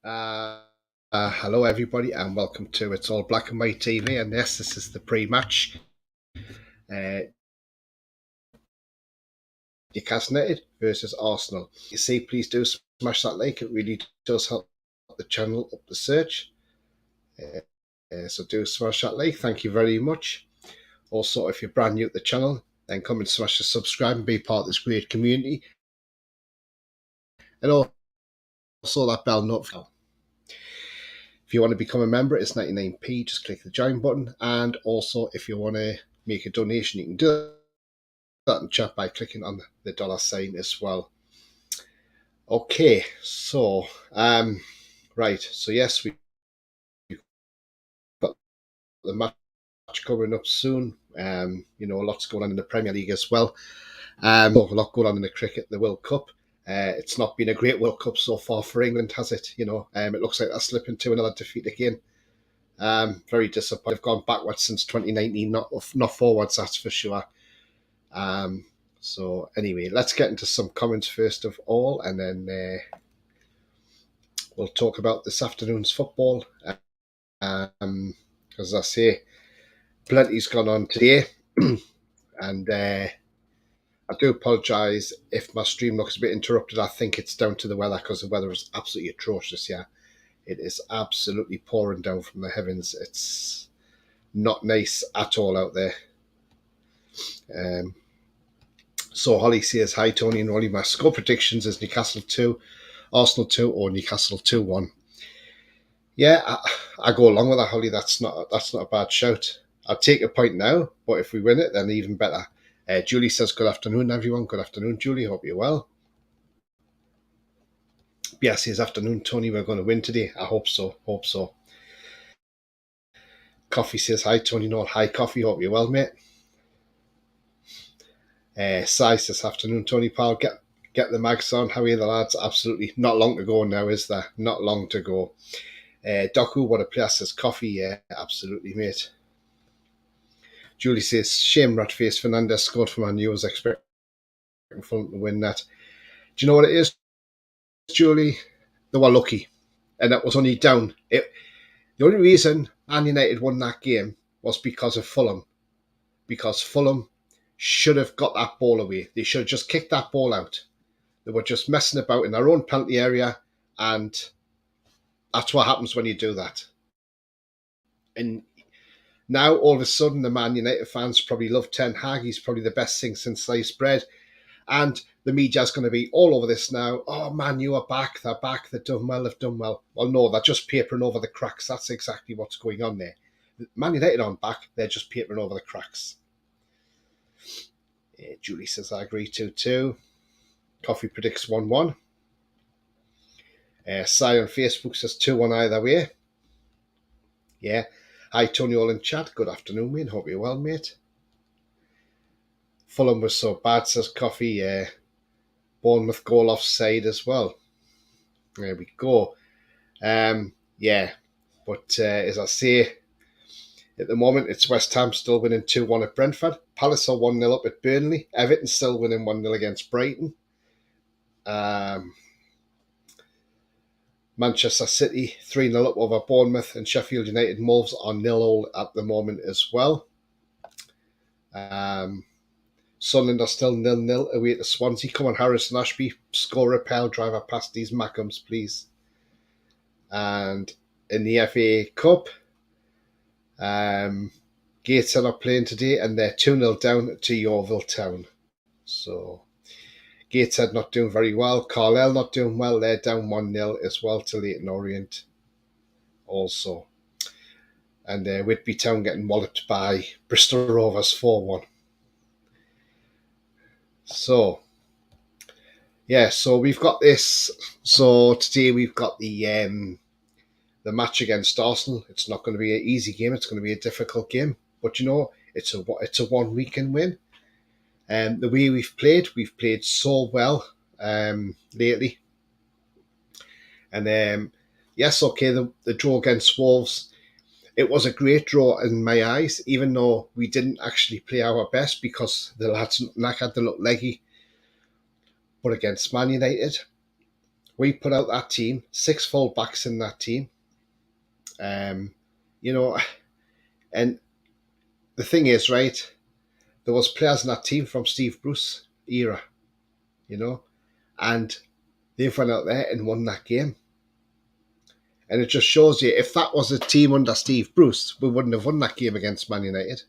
Uh, Hello, everybody, and welcome to It's All Black and White TV. And yes, this is the pre-match. Uh, Newcastle United versus Arsenal. You see, please do smash that like. It really does help the channel up the search. So do smash that like. Thank you very much. Also, if you're brand new to the channel, then come and smash the subscribe and be part of this great community. And also that bell notification. If you want to become a member, it's 99p. Just click the join button. And also, if you want to make a donation, you can do that in chat by clicking on the dollar sign as well. Okay, so right, so yes, we've got the match coming up soon. Lots going on in the Premier League as well. A lot going on in the cricket, the World Cup. It's not been a great World Cup so far for England, has it? It looks like they're slipping to another defeat again. Very disappointed. They've gone backwards since 2019, not forwards, that's for sure. So anyway, let's get into some comments first of all, and then we'll talk about this afternoon's football. As I say, plenty's gone on today, and I do apologise if my stream looks a bit interrupted. I think it's down to the weather because the weather is absolutely atrocious here. It is absolutely pouring down from the heavens. It's not nice at all out there. So Holly says, hi Tony and Ollie, my score predictions is Newcastle 2, Arsenal 2 or Newcastle 2-1. Yeah, I go along with that, Holly. That's not a bad shout. I'll take a point now, but if we win it, then even better. Julie says, good afternoon, everyone. Good afternoon, Julie. Hope you're well. Yes, says, afternoon, Tony. We're going to win today. I hope so. Coffee says, hi, Tony. No, hi, Coffee. Hope you're well, mate. Sai says, afternoon, Tony, pal. Get the mags on. How are you, the lads? Absolutely. Not long to go now, is there? Not long to go. Doku, what a player, says Coffee. Yeah, absolutely, mate. Julie says, shame Ratface Fernandez scored for Man U. I was expecting Fulham to win that. Do you know what it is, Julie? They were lucky. And that was only down. The only reason Man United won that game was because of Fulham. Because Fulham should have got that ball away. They should have just kicked that ball out. They were just messing about in their own penalty area, and that's what happens when you do that. And now, all of a sudden, the Man United fans probably love Ten Hag. He's probably the best thing since sliced bread. And the media's going to be all over this now. Oh, Man, you are back. They're back. They've done well. Well, no, they're just papering over the cracks. That's exactly what's going on there. Man United aren't back. They're just papering over the cracks. Julie says, I agree, 2-2. Coffee predicts 1-1. Sai on Facebook says 2-1 either way. Yeah. Hi, Tony, all in chat. Good afternoon, mate. Hope you're well, mate. Fulham was so bad, says Coffee. Yeah. Bournemouth goal offside as well. There we go. Yeah. But as I say, at the moment, it's West Ham still winning 2-1 at Brentford. Palace are 1-0 up at Burnley. Everton still winning 1-0 against Brighton. Manchester City 3-0 up over Bournemouth, and Sheffield United Wolves are 0-0 at the moment as well. Sunderland are still 0-0 away to Swansea. Come on, Harrison Ashby, score a pile driver past these Mackhams, please. And in the FA Cup, Gateshead are playing today, and they're 2-0 down to Yeovil Town. So Gateshead not doing very well. Carlisle not doing well. They're down 1-0 as well to Leyton Orient also. And Whitby Town getting walloped by Bristol Rovers 4-1. So, yeah, so we've got this. So today we've got the match against Arsenal. It's not going to be an easy game. It's going to be a difficult game. But, it's a one weekend win. The way we've played so well lately. And yes, okay, the draw against Wolves, it was a great draw in my eyes, even though we didn't actually play our best because the lads had to look leggy. But against Man United, We put out that team, 6 full backs in that team. You know, and the thing is, right, there was players in that team from Steve Bruce era, you know, and they've went out there and won that game. And it just shows you, if that was a team under Steve Bruce, we wouldn't have won that game against Man United.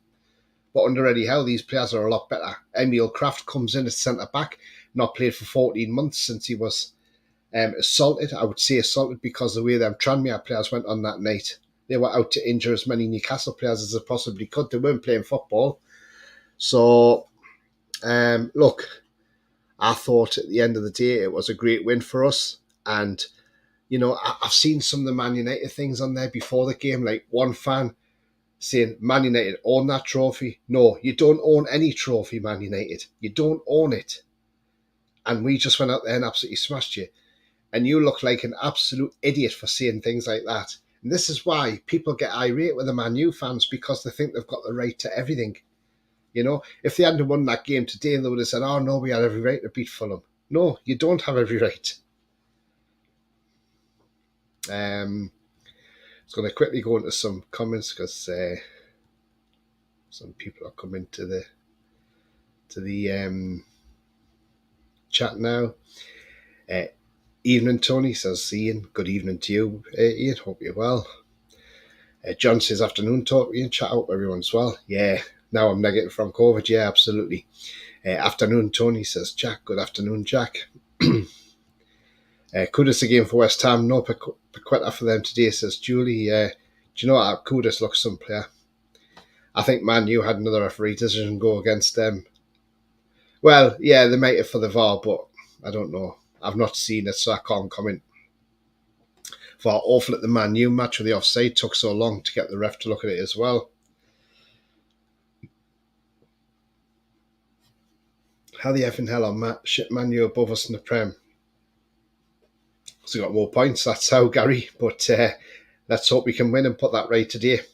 But under Eddie Howe, these players are a lot better. Emil Kraft comes in as centre-back, not played for 14 months since he was assaulted. I would say assaulted because the way them Tranmere players went on that night. They were out to injure as many Newcastle players as they possibly could. They weren't playing football. So, look, I thought at the end of the day it was a great win for us. And, you know, I've seen some of the Man United things on there before the game, like one fan saying Man United own that trophy. No, you don't own any trophy, Man United. You don't own it. And we just went out there and absolutely smashed you. And you look like an absolute idiot for saying things like that. And this is why people get irate with the Man U fans, because they think they've got the right to everything. You know, if they hadn't won that game today, they would have said, oh no, we had every right to beat Fulham. No, you don't have every right. I was going to quickly go into some comments because some people are coming to the chat now. Evening, Tony, says Ian. Good evening to you, Ian. Hope you're well. John says, afternoon, talk Ian. Chat out, everyone's well. Yeah, now I'm negative from COVID. Yeah, absolutely. Afternoon, Tony, says Jack. Good afternoon, Jack. Kudus again for West Ham. No Paqueta for them today, says Julie. Do you know what? Kudus looks some player. I think Man U had another referee decision go against them. Well, yeah, they might have for the VAR, but I don't know. I've not seen it, so I can't comment. For how awful at the Man U match with the offside took so long to get the ref to look at it as well. How the effing hell are Man U above us in the Prem? So we got more points, that's how, Gary. But let's hope we can win and put that right today. I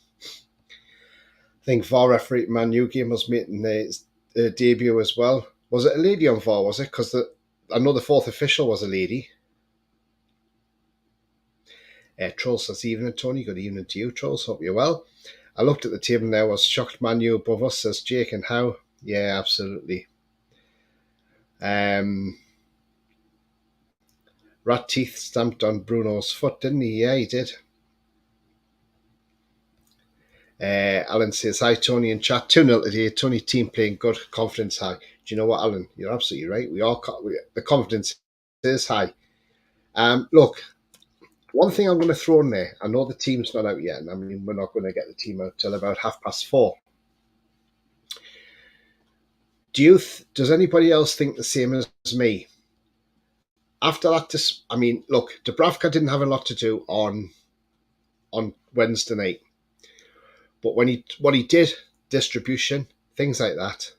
think VAR referee Man U game was making his debut as well. Was it a lady on VAR, was it? Because I know the fourth official was a lady. Trolls says, evening, Tony. Good evening to you, Trolls. Hope you're well. I looked at the table now. I was shocked Man U above us, says Jake. And how? Yeah, absolutely. Rat Teeth stamped on Bruno's foot, didn't he? Yeah, he did. Alan says, hi, Tony in chat. 2-0 today. Tony team playing good. Confidence high. Do you know what, Alan? You're absolutely right. The confidence is high. Look, one thing I'm going to throw in there, I know the team's not out yet, and I mean, we're not going to get the team out till about 4:30. Does anybody else think the same as me? After that, I mean, look, Dubravka didn't have a lot to do on Wednesday night, but what he did, distribution, things like that,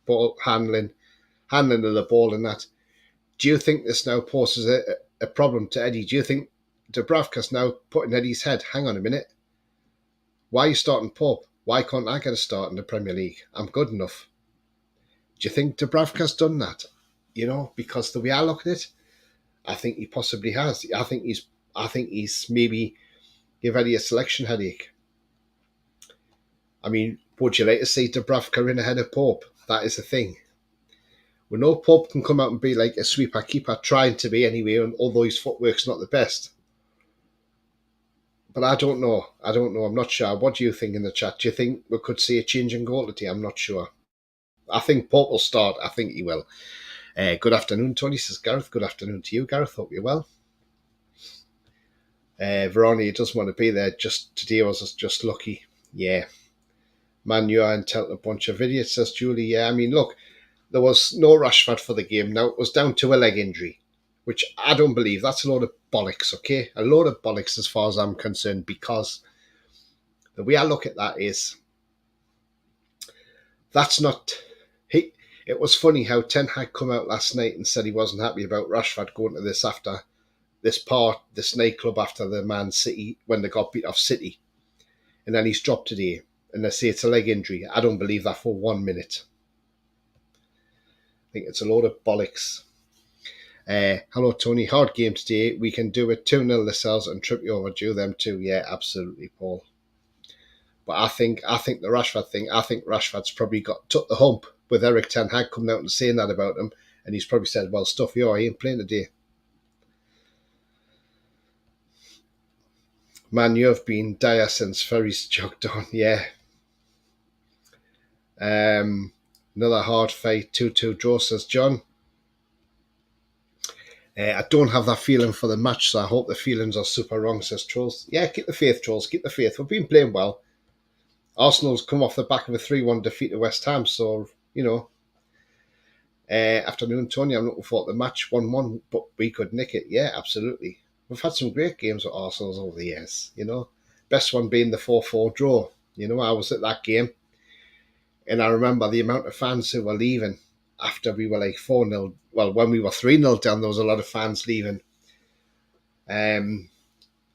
ball handling of the ball and that. Do you think this now poses a problem to Eddie? Do you think Dubravka's now putting Eddie's head, hang on a minute, why are you starting Pope? Why can't I get a start in the Premier League? I'm good enough. Do you think Dubravka's done that? You know, because the way I look at it, I think he possibly has. I think he's maybe give Eddie a selection headache. I mean, would you like to see Dubravka in ahead of Pope? That is the thing. We know Pope can come out and be like a sweeper keeper, trying to be anyway, and although his footwork's not the best. But I don't know. I'm not sure. What do you think in the chat? Do you think we could see a change in goal today? I'm not sure. I think Pope will start. I think he will. Good afternoon, Tony, says Gareth. Good afternoon to you, Gareth. Hope you're well. Veroni doesn't want to be there. Just today was just lucky. Yeah. Man, you are telling a bunch of idiots, says Julie. Yeah, I mean, look, there was no Rashford for the game. Now, it was down to a leg injury, which I don't believe. That's a load of bollocks, okay? A load of bollocks as far as I'm concerned, because the way I look at that is, that's not... It was funny how Ten Hag come out last night and said he wasn't happy about Rashford going to this nightclub after the Man City, when they got beat off City. And then he's dropped today. And they say it's a leg injury. I don't believe that for 1 minute. I think it's a load of bollocks. Hello, Tony. Hard game today. We can do it 2-0 ourselves and trip you overdue them too. Yeah, absolutely, Paul. But I think the Rashford thing, I think Rashford's probably took the hump with Eric Ten Hag coming out and saying that about him. And he's probably said, well, stuff you, I ain't playing today. Man, you have been dire since Ferry's jogged on. Yeah. Another hard fight, 2-2 draw, says John. I don't have that feeling for the match, so I hope the feelings are super wrong, says Trolls. Yeah, keep the faith, Trolls. Keep the faith. We've been playing well. Arsenal's come off the back of a 3-1 defeat to West Ham, so, afternoon, Tony. I'm looking forward to the match 1-1, but we could nick it. Yeah, absolutely. We've had some great games with Arsenal over the years, Best one being the 4-4 draw. I was at that game, and I remember the amount of fans who were leaving after we were like 4-0. Well, when we were 3-0 down, there was a lot of fans leaving. And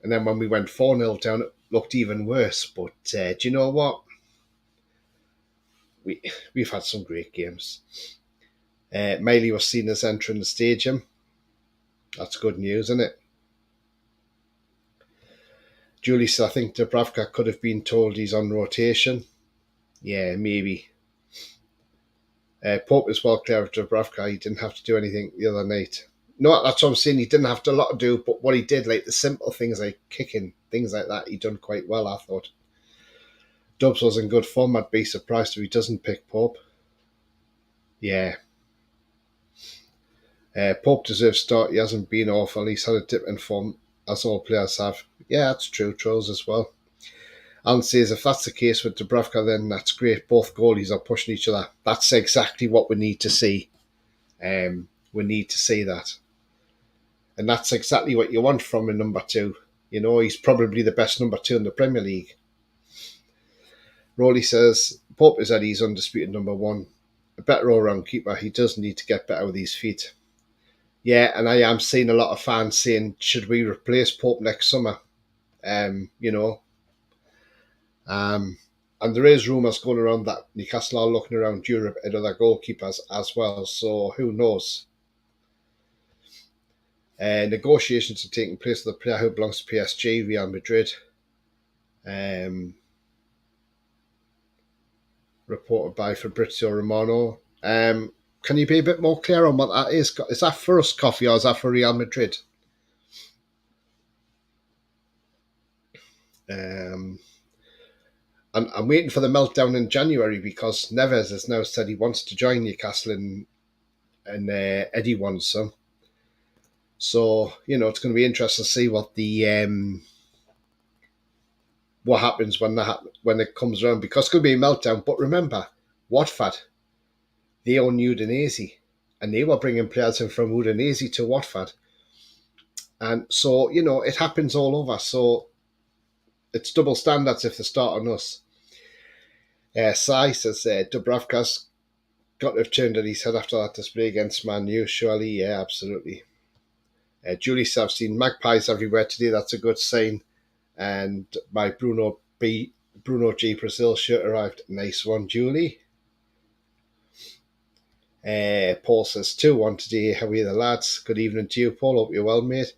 then when we went 4-0 down, it looked even worse. But do you know what? We've had some great games. Miley was seen as entering the stadium. That's good news, isn't it? Julie said, I think Dubravka could have been told he's on rotation. Yeah, maybe. Pope is well clear of Dubravka. He didn't have to do anything the other night. No, that's what I'm saying. He didn't have to a lot to do, but what he did, like the simple things like kicking, things like that, he done quite well, I thought. Dubs was in good form. I'd be surprised if he doesn't pick Pope. Yeah. Pope deserves start. He hasn't been awful. He's had a dip in form, as all players have. Yeah, that's true. Trolls as well. Alan says, if that's the case with Dubravka, then that's great. Both goalies are pushing each other. That's exactly what we need to see. We need to see that. And that's exactly what you want from a number two. He's probably the best number two in the Premier League. Rowley says, Pope is Eddie's undisputed number one. A better all-round keeper. He does need to get better with his feet. Yeah, and I am seeing a lot of fans saying, should we replace Pope next summer? And there is rumours going around that Newcastle are looking around Europe at other goalkeepers as well. So who knows? Negotiations are taking place with the player who belongs to PSG, Real Madrid. Reported by Fabrizio Romano. Can you be a bit more clear on what that is? Is that for us, Coffee, or is that for Real Madrid? And I'm waiting for the meltdown in January because Neves has now said he wants to join Newcastle and Eddie wants some. So, it's going to be interesting to see what what happens when it comes around, because it's going to be a meltdown. But remember, Watford, they own Udinese, and they were bringing players in from Udinese to Watford. And so, it happens all over. So it's double standards if they start on us. Sai says Dubravka's got to have turned on his head after that display against Man U, surely. Yeah, absolutely. Julie says, I've seen magpies everywhere today. That's a good sign. And my Bruno G Brazil shirt arrived. Nice one, Julie. Paul says 2-1 today. How are you, the lads? Good evening to you, Paul. Hope you're well, mate.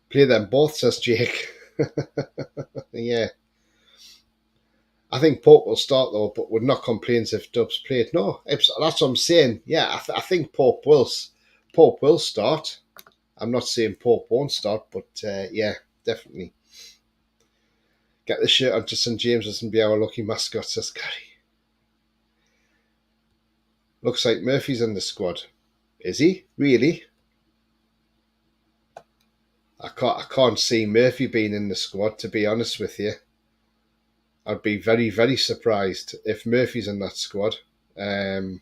Play them both, says Jake. Yeah. I think Pope will start though, but would not complain if Dubs played. No, that's what I'm saying. Yeah, I think Pope will start. I'm not saying Pope won't start, but yeah, definitely. Get the shirt onto St James's and be our lucky mascot, says Gary. Looks like Murphy's in the squad. Is he? Really? I can't see Murphy being in the squad, to be honest with you. I'd be very, very surprised if Murphy's in that squad. Dan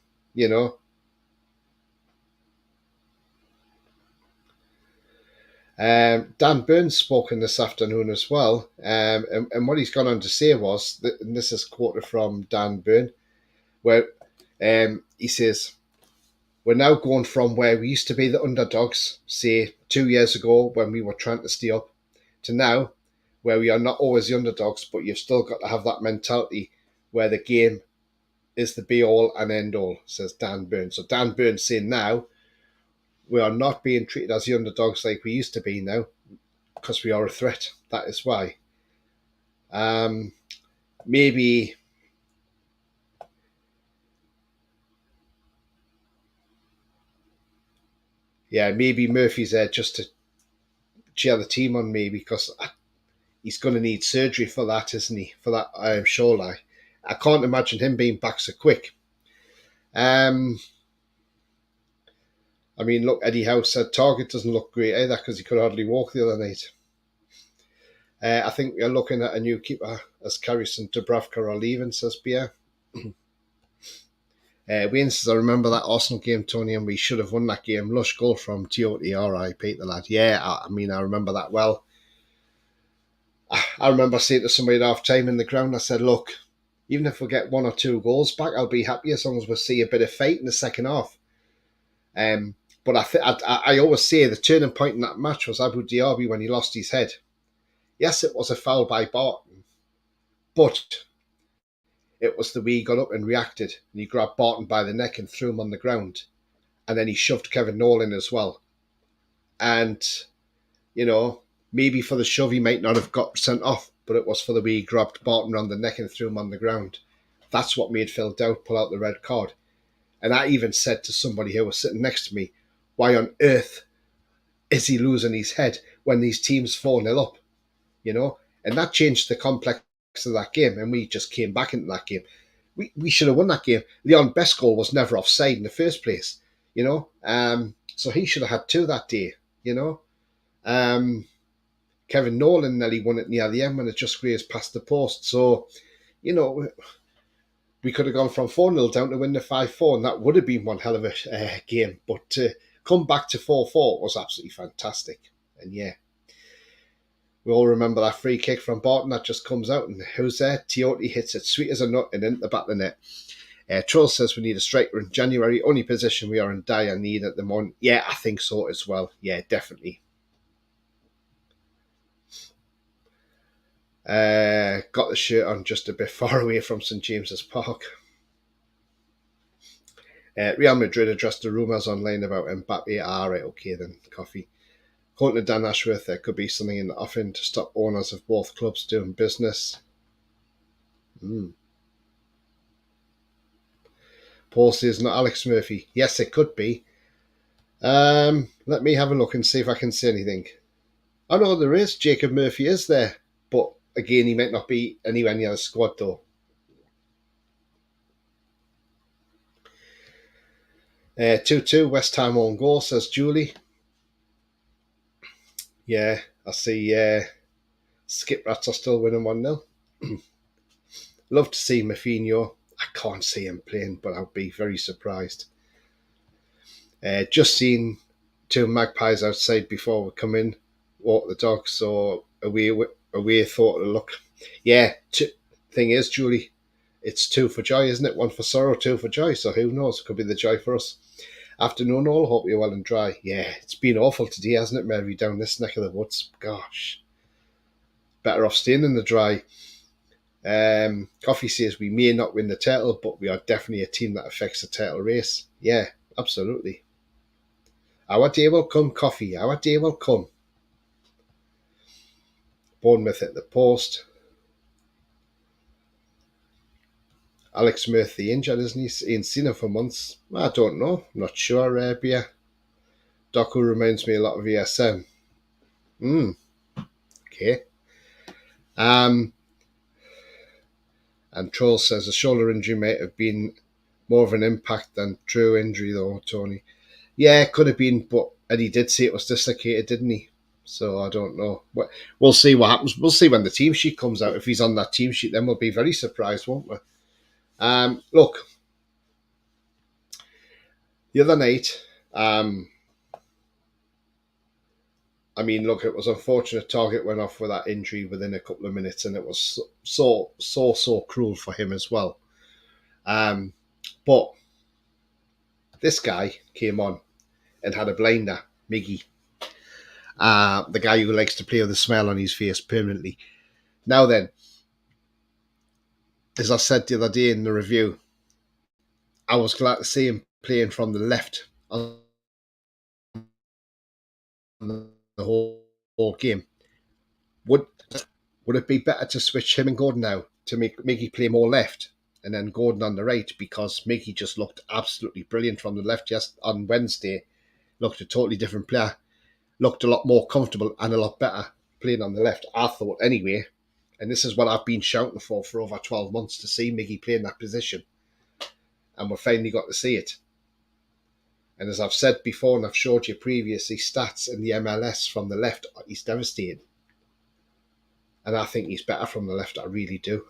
Burns spoken this afternoon as well, and what he's gone on to say was, and this is quoted from Dan Burn, where he says, we're now going from where we used to be the underdogs, say 2 years ago when we were trying to stay up, to now where we are not always the underdogs, but you've still got to have that mentality where the game is the be all and end all, says Dan Burns. So Dan Burns saying now we are not being treated as the underdogs like we used to be now, because we are a threat. That is why. Um, maybe, yeah, maybe Murphy's there just to cheer the team on me, because he's going to need surgery for that, isn't he? For that shoulder. I can't imagine him being back so quick. Um, I mean, look, Eddie Howe said Target doesn't look great either because he could hardly walk the other night. I think we're looking at a new keeper as Carrison Dubravka are leaving, says Pierre. Wayne says, I remember that Arsenal game, Tony, and we should have won that game. Lush goal from Tiote, R.I.P. the lad. Yeah, I mean, I remember that well. I remember saying to somebody at half time in the ground, I said, look, even if we get 1 or 2 goals back, I'll be happy as long as we see a bit of fight in the second half. But I always say the turning point in that match was Abu Diaby when he lost his head. Yes, it was a foul by Barton, but it was the way he got up and reacted. And he grabbed Barton by the neck and threw him on the ground. And then he shoved Kevin Nolan as well. And, you know, maybe for the shove he might not have got sent off, but it was for the way he grabbed Barton around the neck and threw him on the ground. That's what made Phil Dowd pull out the red card. And I even said to somebody who was sitting next to me, why on earth is he losing his head when these teams 4-0 up? You know? And that changed the complex of that game, and we just came back into that game. We should have won that game. Leon Best goal was never offside in the first place, you know? So he should have had 2 that day, you know? Kevin Nolan nearly won it near the end when it just grazed past the post. So, you know, we could have gone from 4-0 down to win the 5-4, and that would have been one hell of a game. But to come back to 4-4 was absolutely fantastic. And yeah, we all remember that free kick from Barton that just comes out, and who's there? Tiote hits it sweet as a nut and into the back of the net. Troll says we need a striker in January. Only position we are in dire need at the moment. Yeah, I think so as well. Yeah, definitely. Got the shirt on just a bit far away from St James's Park. Real Madrid addressed the rumours online about Mbappe. Right, okay then, coffee. According to Dan Ashworth, there could be something in the offing to stop owners of both clubs doing business. Paul says not Alex Murphy. Yes, it could be. Let me have a look and see if I can see anything. Oh no, there is. Jacob Murphy is there. But again, he might not be anywhere near the squad though. 2-2, West Ham on goal, says Julie. Yeah, I see Skip Rats are still winning 1-0. Love to see Mafinho. I can't see him playing, but I'll be very surprised. Just seen 2 magpies outside before we come in, walk the dog, so away thought to look. Yeah, thing is, Julie, it's 2 for joy, isn't it? 1 for sorrow, 2 for joy, so who knows? It could be the joy for us. Afternoon all, hope you're well and dry. Yeah, it's been awful today, hasn't it, Mary, down this neck of the woods? Gosh. Better off staying in the dry. Coffee says we may not win the title, but we are definitely a team that affects the title race. Yeah, absolutely. Our day will come, Coffee. Our day will come. Bournemouth at the post. Alex Murphy injured, isn't he? Ain't seen him for months. I don't know. I'm not sure, Bia. Doku reminds me a lot of ESM. Okay. And Troll says a shoulder injury might have been more of an impact than true injury, though, Tony. Yeah, it could have been, but Eddie did say it was dislocated, didn't he? So I don't know. We'll see what happens. We'll see when the team sheet comes out. If he's on that team sheet, then we'll be very surprised, won't we? Look, the other night, I mean, look, it was unfortunate. Target went off with that injury within a couple of minutes, and it was so cruel for him as well. But this guy came on and had a blinder, Miggy. The guy who likes to play with a smile on his face permanently. Now then, as I said the other day in the review, I was glad to see him playing from the left on the whole game. Would would it be better to switch him and Gordon now to make Mickey play more left and then Gordon on the right, because Mickey just looked absolutely brilliant from the left just on Wednesday. Looked a totally different player. Looked a lot more comfortable and a lot better playing on the left, I thought anyway. And this is what I've been shouting for over 12 months, to see Mickey play in that position. And we finally got to see it. And as I've said before, and I've showed you previously, stats in the MLS from the left, he's devastating. And I think he's better from the left, I really do.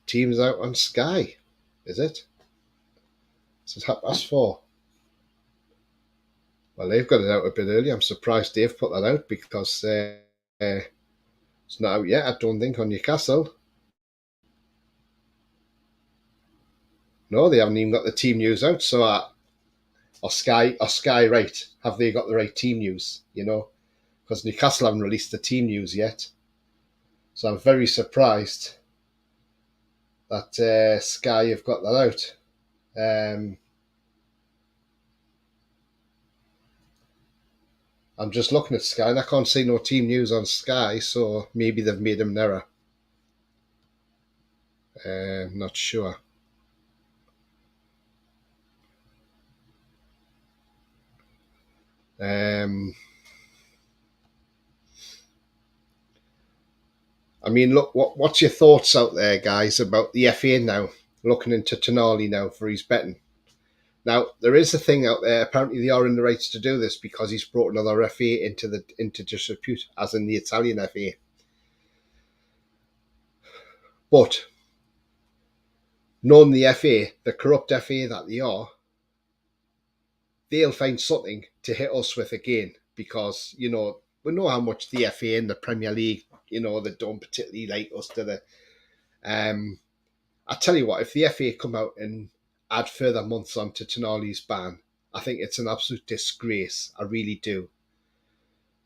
Team's out on Sky, is it? It's 4:30. Well, they've got it out a bit early. I'm surprised they've put that out, because it's not out yet, I don't think, on Newcastle. No, they haven't even got the team news out. So, or Sky, right? Have they got the right team news? Because Newcastle haven't released the team news yet. So I'm very surprised that Sky have got that out. I'm just looking at Sky and I can't see no team news on Sky, so maybe they've made an error. Not sure. I mean, look, what's your thoughts out there, guys, about the FA now, looking into Tonali now for his betting? Now, there is a thing out there, apparently they are in the rights to do this because he's brought another FA into disrepute, as in the Italian FA. But, knowing the FA, the corrupt FA that they are, they'll find something to hit us with again, because, we know how much the FA and the Premier League, they don't particularly like us, do they? I tell you what, if the FA come out and add further months onto Tonali's ban, I think it's an absolute disgrace. I really do.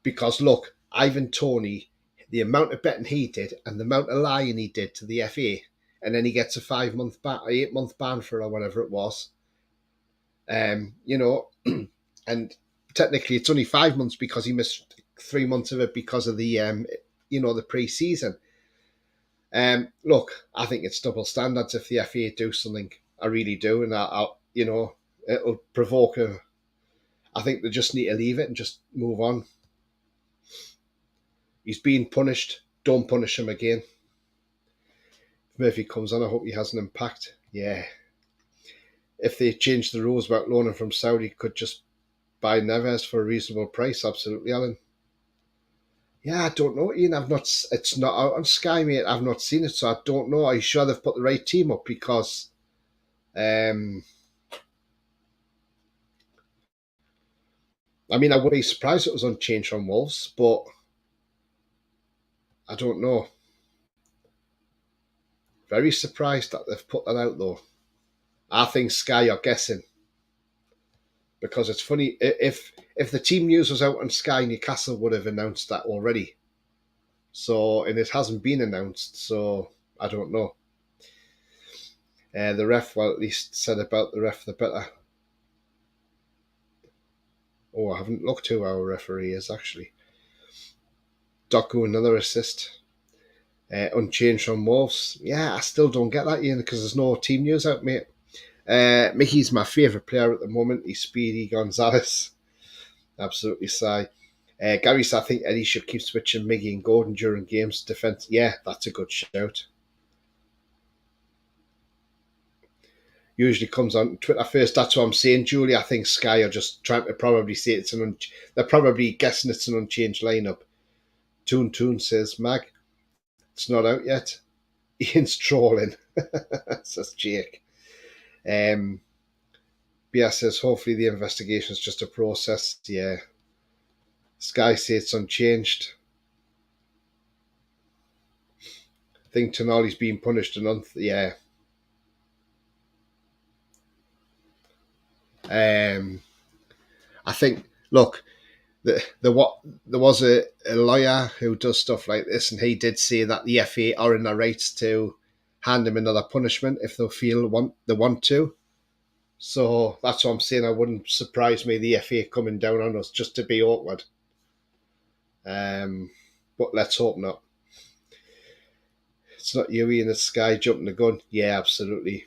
Because look, Ivan Toney, the amount of betting he did and the amount of lying he did to the FA, and then he gets a 5-month ban, 8-month ban for or whatever it was. And technically it's only 5 months because he missed 3 months of it because of the the pre-season. Look, I think it's double standards if the FA do something. I really do, and it'll provoke I think they just need to leave it and just move on. He's being punished. Don't punish him again. If Murphy comes on, I hope he has an impact. Yeah. If they change the rules about loaning from Saudi, could just buy Neves for a reasonable price. Absolutely, Alan. Yeah, I don't know, Ian. It's not out on Sky, mate. I've not seen it, so I don't know. Are you sure they've put the right team up? Because I mean, I wouldn't be surprised if it was unchanged from Wolves, but I don't know. Very surprised that they've put that out, though. I think Sky are guessing. Because it's funny, if the team news was out on Sky, Newcastle would have announced that already. So, and it hasn't been announced, so I don't know. The ref, well, at least said about the ref, the better. Oh, I haven't looked who our referee is, actually. Doku, another assist. Unchanged from Wolves. Yeah, I still don't get that, Ian, because there's no team news out, mate. Mickey's my favourite player at the moment. He's Speedy Gonzalez. Absolutely sigh. Gary said, I think Eddie should keep switching Miggy and Gordon during games. Defence. Yeah, that's a good shout. Usually comes on Twitter first. That's what I'm saying, Julie. I think Sky are just trying to probably say they're probably guessing it's an unchanged lineup. Toon says, Mag, it's not out yet. Ian's trolling. Says Jake. Bia says, hopefully the investigation is just a process. Yeah. Sky says it's unchanged. I think Tonali's being punished yeah. I think, look, there was a lawyer who does stuff like this, and he did say that the FA are in their rights to hand him another punishment if they feel they want to. So that's what I'm saying. I wouldn't surprise me the FA coming down on us just to be awkward. But let's hope not. It's not you in the sky jumping the gun. Yeah, absolutely.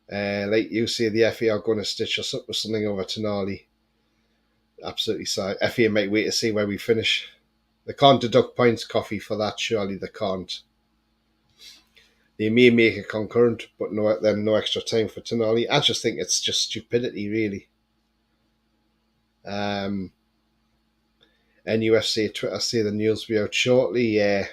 Like you say, the FA are going to stitch us up with something over Tonali. Absolutely. So FA might wait to see where we finish. They can't deduct points, Coffee, for that. Surely they can't. They may make a concurrent, but no extra time for Tonali. I just think it's just stupidity, really. NUFC Twitter say the news will be out shortly. Yeah,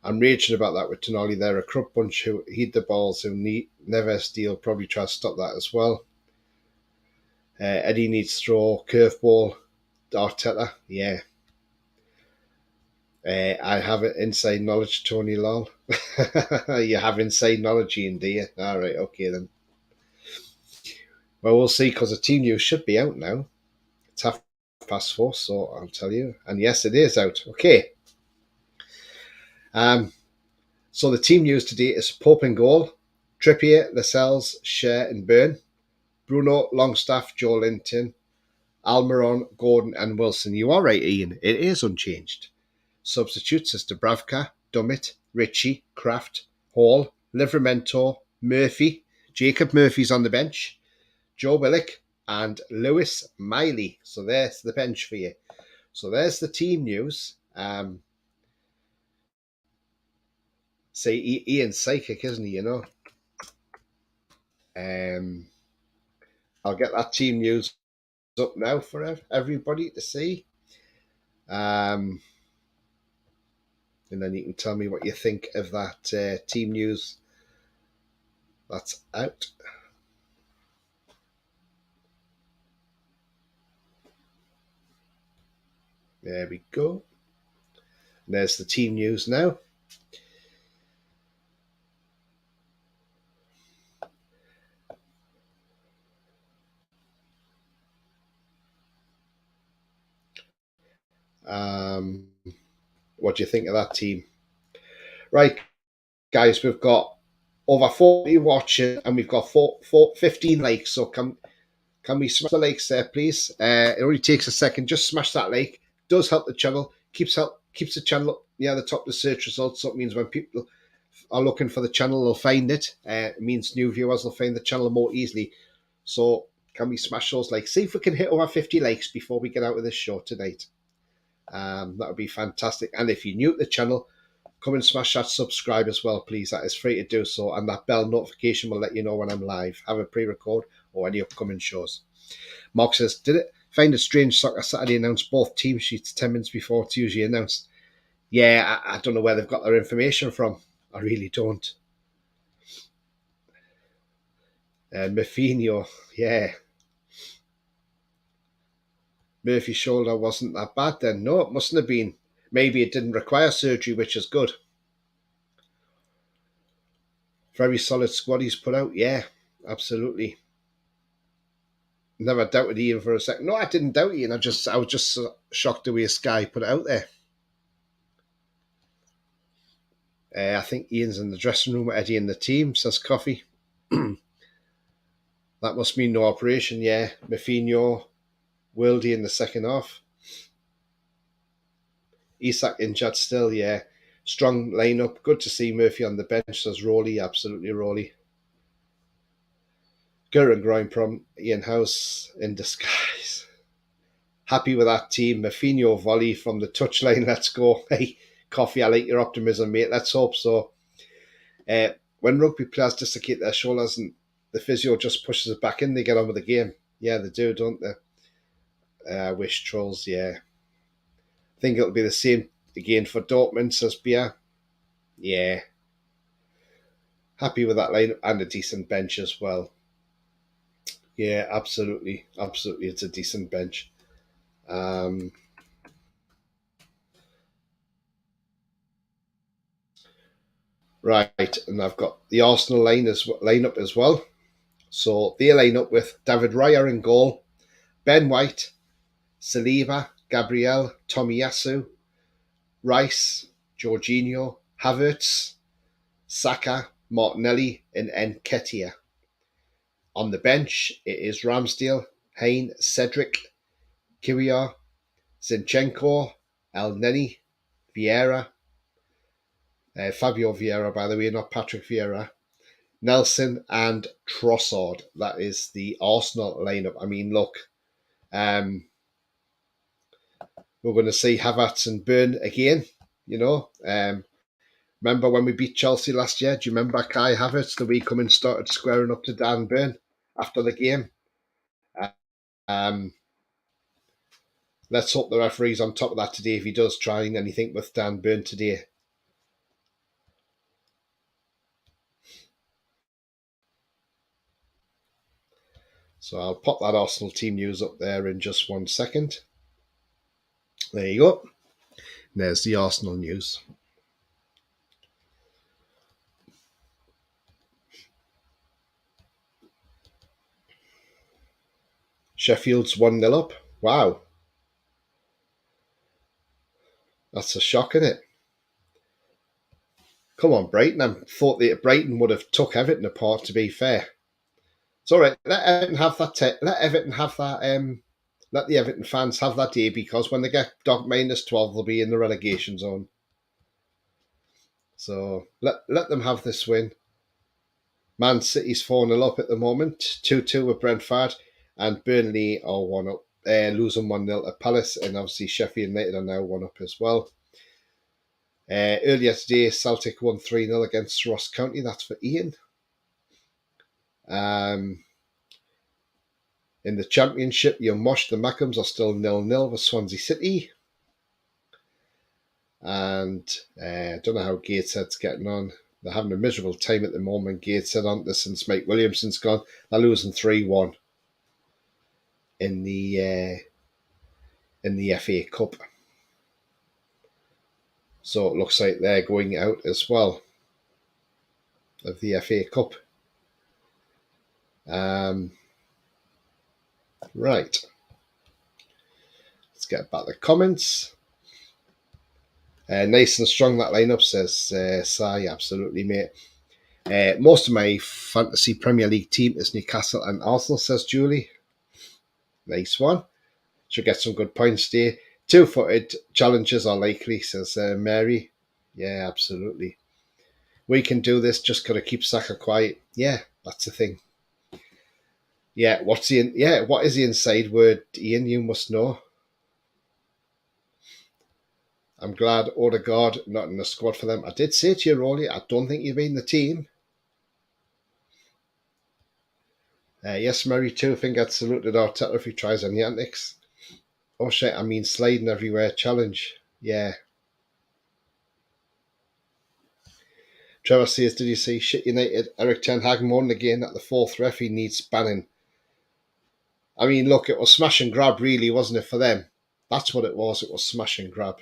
I'm raging about that with Tonali. They're a corrupt bunch who heed the balls, who Neves deal probably try to stop that as well. Eddie needs throw, curveball, Arteta. Yeah. I have inside knowledge, Tony Lol. You have inside knowledge, Ian, do you? All right, okay then. Well, we'll see, because the team news should be out now. It's 4:30, so I'll tell you. And yes, it is out. Okay. So the team news today is Pope and goal, Trippier, Lascelles, Share and Byrne, Bruno, Longstaff, Joe Linton, Almiron, Gordon and Wilson. You are right, Ian. It is unchanged. Substitutes is Dubravka, Dummett, Ritchie, Kraft, Hall, Livramento, Murphy. Jacob Murphy's on the bench. Joe Willock and Lewis Miley. So there's the bench for you. So there's the team news. Say Ian's psychic, isn't he? You know. I'll get that team news up now for everybody to see. And then you can tell me what you think of that team news that's out. There we go. And there's the team news now. What do you think of that team? Right, guys, we've got over 40 watching and we've got 15 likes. So can we smash the likes there, please? It only takes a second. Just smash that like. Does help the channel. Keeps the channel up near the top of the search results. So it means when people are looking for the channel, they'll find it. It means new viewers will find the channel more easily. So can we smash those likes? See if we can hit over 50 likes before we get out of this show tonight. That would be fantastic. And if you're new to the channel, come and smash that subscribe as well, please. That is free to do so. And that bell notification will let you know when I'm live, have a pre-record, or any upcoming shows. Mark says, did it find a strange Soccer Saturday announced both team sheets 10 minutes before it's usually announced? Yeah, I don't know where they've got their information from. I really don't. Mafinho, yeah. Murphy's shoulder wasn't that bad then. No, it mustn't have been. Maybe it didn't require surgery, which is good. Very solid squad he's put out. Yeah, absolutely. Never doubted Ian for a second. No, I didn't doubt Ian. I was just shocked the way Sky put it out there. I think Ian's in the dressing room with Eddie and the team, says Coffee. That must mean no operation, yeah. Mafinho, Worldy in the second half. Isak injured still, yeah. Strong lineup. Good to see Murphy on the bench, says Rowley. Absolutely, Rowley. Gurren groin from Ian House in disguise. Happy with that team. Mafinho volley from the touchline. Let's go. Hey, Coffee, I like your optimism, mate. Let's hope so. When rugby players dislocate their shoulders and the physio just pushes it back in, they get on with the game. Yeah, they do, don't they? I wish trolls, yeah. I think it'll be the same again for Dortmund, says Bia. Yeah. Happy with that line and a decent bench as well. Yeah, absolutely. Absolutely. It's a decent bench. Right, and I've got the Arsenal lineup as well. So they line up with David Raya in goal, Ben White, Saliba, Gabriel, Tomiyasu, Rice, Jorginho, Havertz, Saka, Martinelli, and Nketiah. On the bench, it is Ramsdale, Hain, Cedric, Kiwior, Zinchenko, El Neni, Vieira, Fabio Vieira, by the way, not Patrick Vieira, Nelson, and Trossard. That is the Arsenal lineup. I mean, look, we're going to see Havertz and Burn again. You know, remember when we beat Chelsea last year? Do you remember Kai Havertz the week coming started squaring up to Dan Burn after the game? Um, let's hope the referee's on top of that today if he does try anything with Dan Burn today. So I'll pop that Arsenal team news up there in just 1 second. There you go. There's the Arsenal news. Sheffield's 1-0 up. Wow. That's a shock, isn't it? Come on, Brighton. I thought that Brighton would have took Everton apart, to be fair. It's all right. Let Everton have that. Let the Everton fans have that day, because when they get docked -12, they'll be in the relegation zone. So let them have this win. Man City's 4-0 up at the moment, 2-2 with Brentford, and Burnley are 1 up, losing 1-0 at Palace, and obviously Sheffield United are now 1 up as well. Earlier today, Celtic won 3-0 against Ross County. That's for Ian. In the Championship, the Mackhams are still 0-0 with Swansea City. And I don't know how Gateshead's getting on. They're having a miserable time at the moment. Gateshead, aren't they, since Mike Williamson's gone? They're losing 3-1 in the FA Cup. So it looks like they're going out as well of the FA Cup. Right. Let's get back to the comments. Nice and strong, that lineup, says Sai. Absolutely, mate. Most of my fantasy Premier League team is Newcastle and Arsenal, says Julie. Nice one. Should get some good points there. 2-footed challenges are likely, says Mary. Yeah, absolutely. We can do this, just got to keep Saka quiet. Yeah, that's the thing. Yeah, what is the inside word, Ian? You must know. I'm glad Odegaard not in the squad for them. I did say to you, Rolly, I don't think you've been the team. Yes, Mary too. Think I'd saluted Arteta if he tries any antics. Oh shit, I mean sliding everywhere challenge. Yeah. Trevor says, did you see shit United? Eric Ten Hag moaned again that the fourth referee needs banning. I mean, look, it was smash and grab, really, wasn't it, for them? That's what it was. It was smash and grab.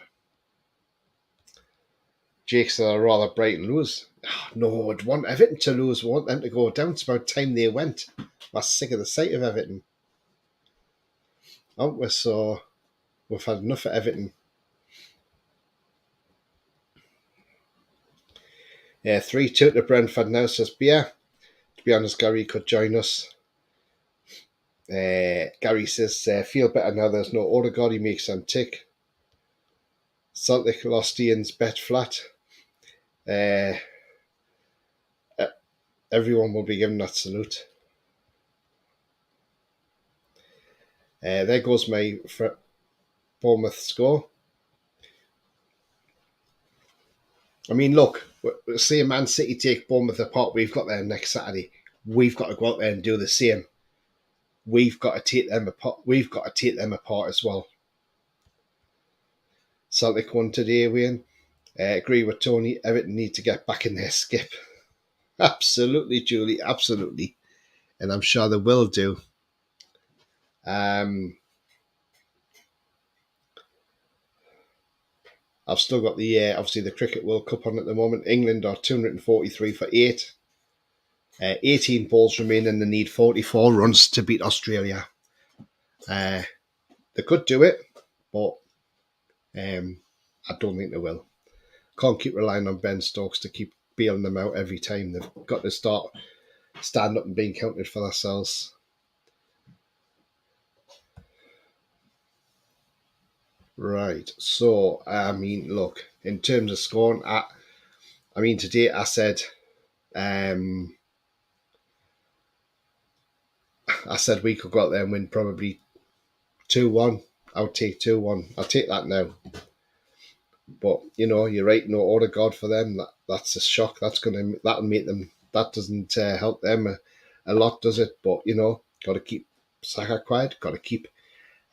Jake said, I'd rather Brighton lose. Oh, no, I'd want Everton to lose. I want them to go down. It's about time they went. I'm sick of the sight of Everton. Aren't we? So we've had enough of Everton. Yeah, 3-2 to Brentford now, says Beer. To be honest, Gary could join us. Gary says, feel better now there's no Odegaard. He makes them tick. Celtic lost Ian's bet flat. Everyone will be given that salute. There goes my Bournemouth score. I mean, look, say Man City take Bournemouth apart. We've got them next Saturday. We've got to go out there and do the same. We've got to take them apart. We've got to take them apart as well. Celtic won today, Wayne. Agree with Tony. Everton need to get back in their skip. Absolutely, Julie. Absolutely. And I'm sure they will do. I've still got the obviously the Cricket World Cup on at the moment. England are 243 for 8. 18 balls remain and they need 44 runs to beat Australia. They could do it, but I don't think they will. Can't keep relying on Ben Stokes to keep bailing them out every time. They've got to start stand up and being counted for themselves. Right. So, I mean, look, in terms of scoring, I mean, today I said, um, we could go out there and win probably 2-1. I would take 2-1. I'll take that now. But you're right. No order God for them. That's a shock. That'll make them. That doesn't help them a lot, does it? But got to keep Saka quiet. Got to keep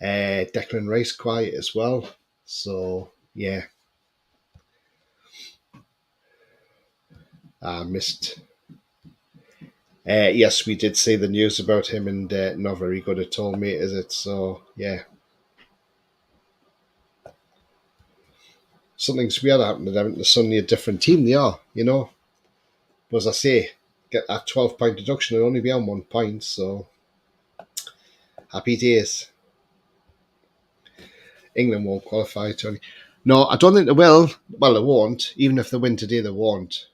Declan Rice quiet as well. So yeah, I missed. Yes, we did see the news about him, and not very good at all, mate. Is it? So yeah, something's weird happened to them. They're suddenly a different team. They are, But as I say, get that 12-point deduction and only be on 1 point. So happy days. England won't qualify, Tony. No, I don't think they will. Well, they won't. Even if they win today, they won't.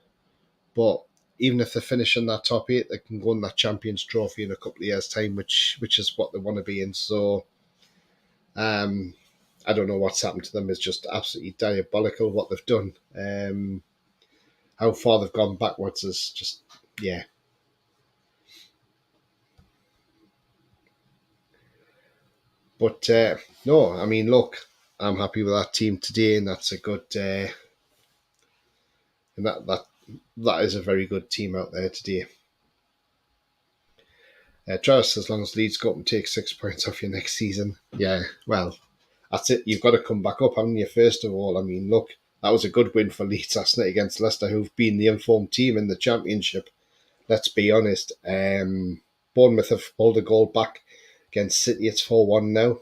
But even if they finish in that top 8, they can go in that Champions Trophy in a couple of years' time, which is what they want to be in. So, I don't know what's happened to them. It's just absolutely diabolical what they've done. How far they've gone backwards is just, yeah. But no, I mean, look, I'm happy with that team today, and that's a good, and that is a very good team out there today. Trust as long as Leeds go up and take 6 points off you next season. Yeah, well, that's it. You've got to come back up, haven't you? First of all, I mean, look, that was a good win for Leeds last night against Leicester, who've been the informed team in the Championship. Let's be honest. Bournemouth have pulled a goal back against City. It's 4-1 now.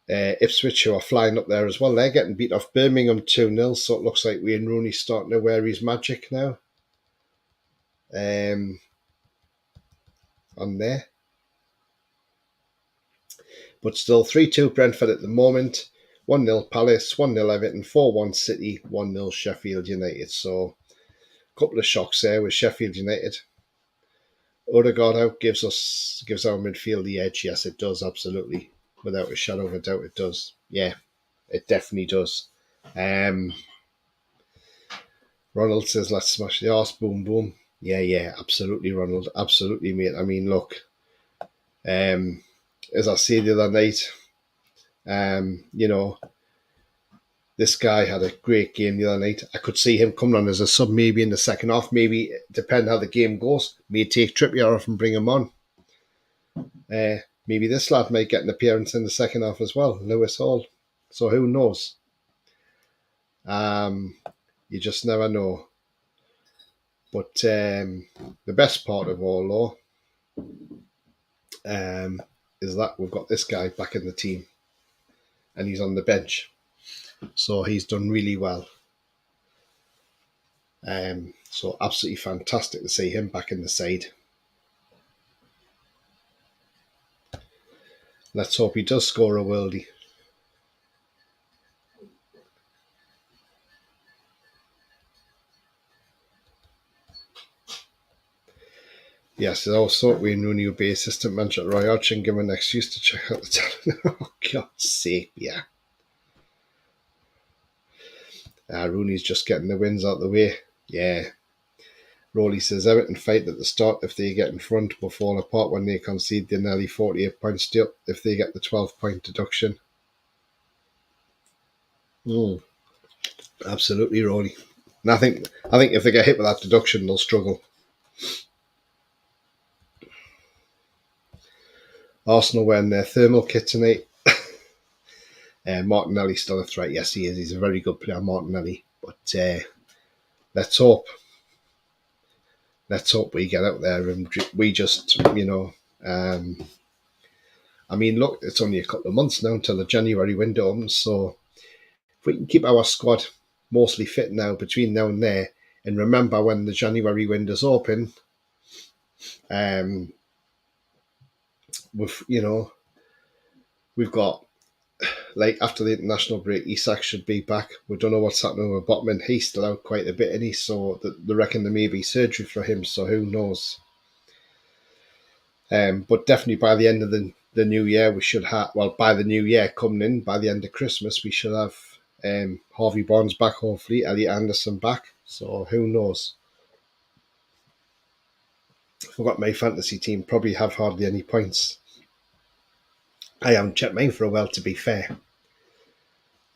Ipswich, who are flying up there as well, they're getting beat off Birmingham 2-0, so it looks like Wayne Rooney's starting to wear his magic now. On there. But still, 3-2 Brentford at the moment, 1-0 Palace, 1-0 Everton, 4-1 City, 1-0 Sheffield United. So, a couple of shocks there with Sheffield United. Odegaard out gives our midfield the edge. Yes, it does, absolutely. Without a shadow of a doubt, it does. Yeah, it definitely does. Ronald says, let's smash the arse, boom, boom. Yeah, absolutely, Ronald. Absolutely, mate. I mean, look, as I said the other night, this guy had a great game the other night. I could see him coming on as a sub maybe in the second half, maybe depending how the game goes. May take Trippier off and bring him on. Maybe this lad might get an appearance in the second half as well, Lewis Hall. So who knows? You just never know. But the best part of all, though, is that we've got this guy back in the team, and he's on the bench. So he's done really well. So absolutely fantastic to see him back in the side. Let's hope he does score a worldie. Yes, I also thought Wayne Rooney would be assistant manager at Roy Hodgson, give him an excuse to check out the talent. Oh, God's sake, yeah. Rooney's just getting the wins out of the way. Yeah. Rowley says Everton fight at the start. If they get in front, will fall apart when they concede the nearly 48 points still if they get the 12-point deduction. Absolutely, Rowley. And I think if they get hit with that deduction, they'll struggle. Arsenal wearing their thermal kit tonight. Martinelli's still a threat. Yes, he is. He's a very good player, Martinelli. But let's hope we get out there and we just, I mean, look, it's only a couple of months now until the January window opens. So if we can keep our squad mostly fit now between now and there, and remember when the January window's open, we've got like after the international break, Isak should be back. We don't know what's happening with Botman. He's still out quite a bit, and so they reckon there may be surgery for him. So who knows? But definitely by the end of the new year, we should have. Well, by the new year coming in, by the end of Christmas, we should have Harvey Barnes back. Hopefully, Elliot Anderson back. So who knows? Forgot my fantasy team probably have hardly any points. I haven't checked mine for a while, to be fair.